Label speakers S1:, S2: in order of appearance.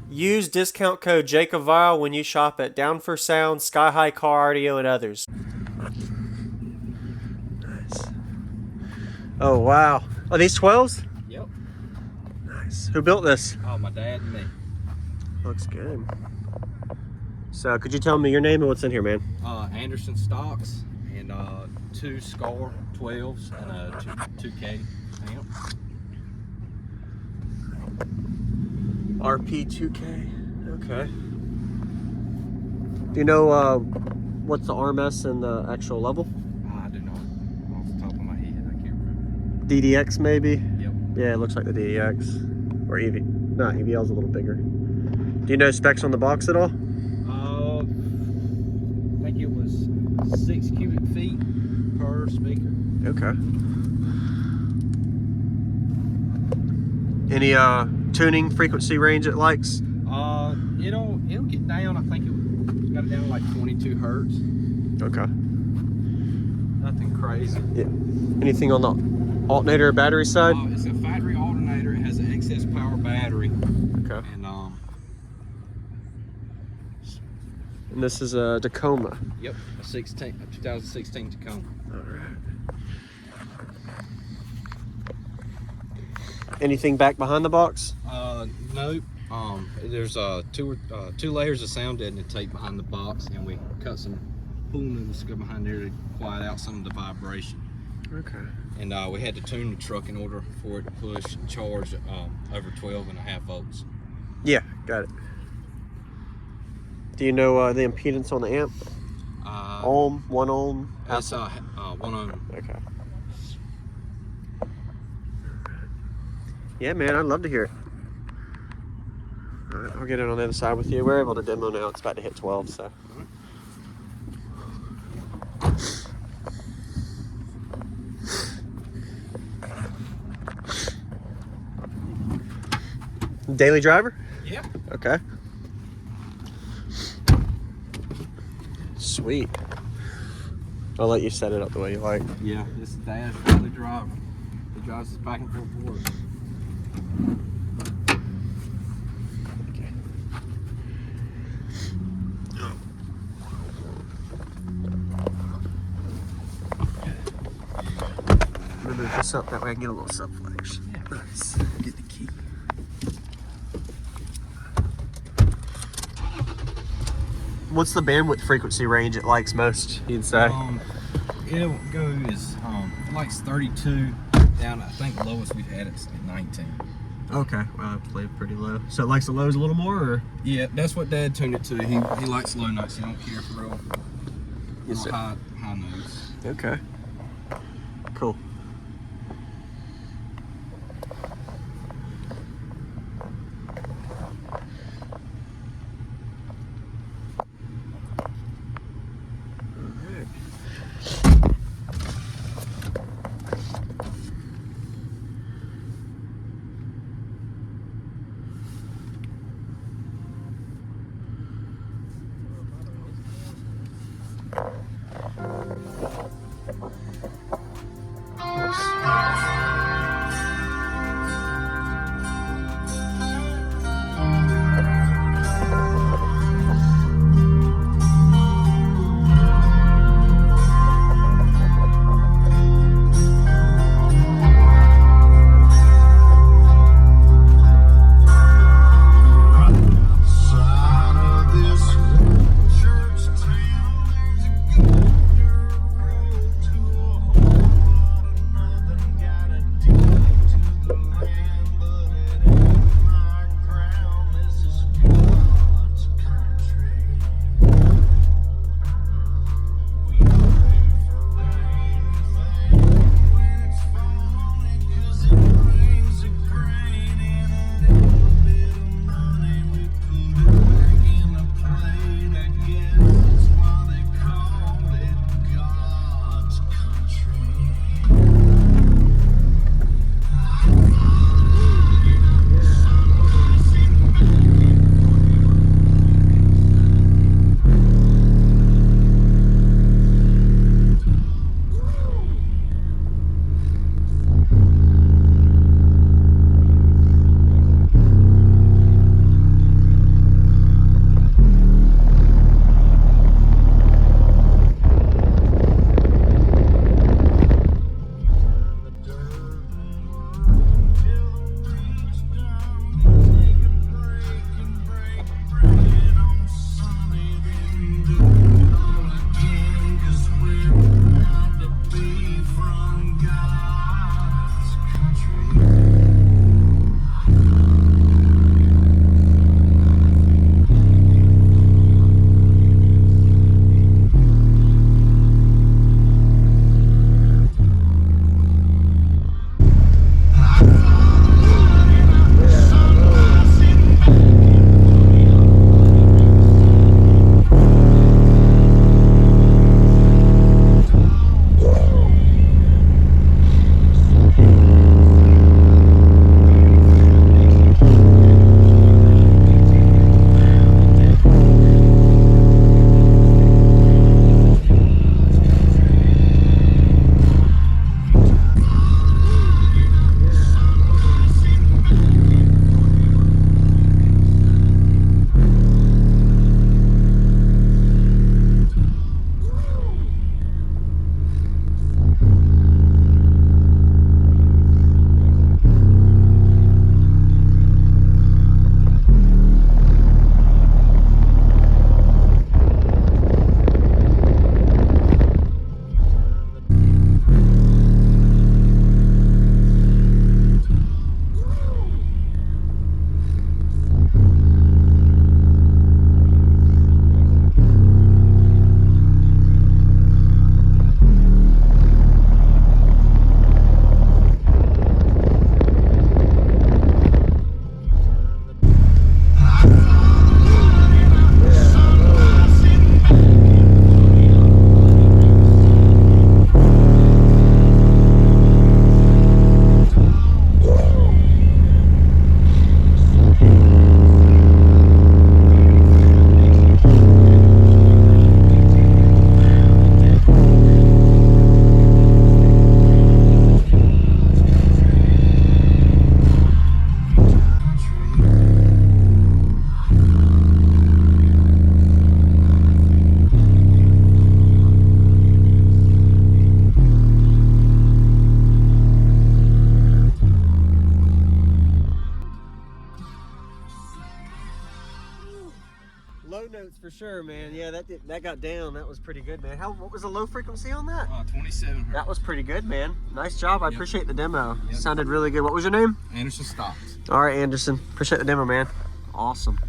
S1: Use discount code JacobViral when you shop at Down for Sound, SkyHigh Car Audio, and others. Nice. Oh, wow. Are these 12s?
S2: Yep.
S1: Nice. Who built this?
S2: Oh, my dad and me.
S1: Looks good. So, could you tell me your name and what's in here, man?
S2: Anderson stocks and 2 Scar 12s and a 2K amp.
S1: RP2K. Okay. Do you know what's the RMS and the actual level?
S2: I do not. Off the top of my head, I can't remember.
S1: DDX maybe?
S2: Yep.
S1: Yeah, it looks like the DDX. Or EV. No, EVL's a little bigger. Do you know specs on the box at all?
S2: I think it was 6 cubic feet per speaker.
S1: Okay. Any tuning frequency range it likes?
S2: It'll get down. I think it's got it down to like 22 hertz.
S1: Okay.
S2: Nothing crazy.
S1: Yeah. Anything on the alternator or battery side?
S2: It's a factory alternator. It has an excess power battery.
S1: Okay.
S2: And
S1: this is a Tacoma.
S2: Yep, a 2016 Tacoma.
S1: All right. Anything back behind the box?
S2: Nope. There's two layers of sound deadening tape behind the box, and we cut some pool noodles to go behind there to quiet out some of the vibration.
S1: Okay.
S2: And we had to tune the truck in order for it to push and charge over 12.5 volts.
S1: Yeah, got it. Do you know the impedance on the amp? Ohm, 1 ohm?
S2: It's 1 ohm.
S1: Okay. Yeah, man, I'd love to hear it. All right, I'll get it on the other side with you. We're able to demo now. It's about to hit 12, so. Daily driver?
S2: Yep.
S1: Okay. Sweet. I'll let you set it up the way you like.
S2: Yeah, this is Dad's daily driver. He drives us back and forth to work.
S1: Okay. I'm gonna move this up, that way I can get a little subflex. Yeah. Nice. Get the key. What's the bandwidth frequency range it likes most, you'd say?
S2: It goes, it likes 32 down. I think the lowest we've had it's like 19.
S1: Okay, well, I played pretty low. So it likes the lows a little more, or?
S2: Yeah, that's what Dad tuned it to. He likes low notes. He don't care for real high notes.
S1: Okay. Cool. low notes for sure, man. Yeah, that got down. That was pretty good, man. What was the low frequency on that?
S2: 27 hertz.
S1: That was pretty good, man. Nice job. I appreciate the demo.
S2: Yep.
S1: Sounded really good. What was your name?
S2: Anderson Stocks.
S1: All right, Anderson. Appreciate the demo, man. Awesome.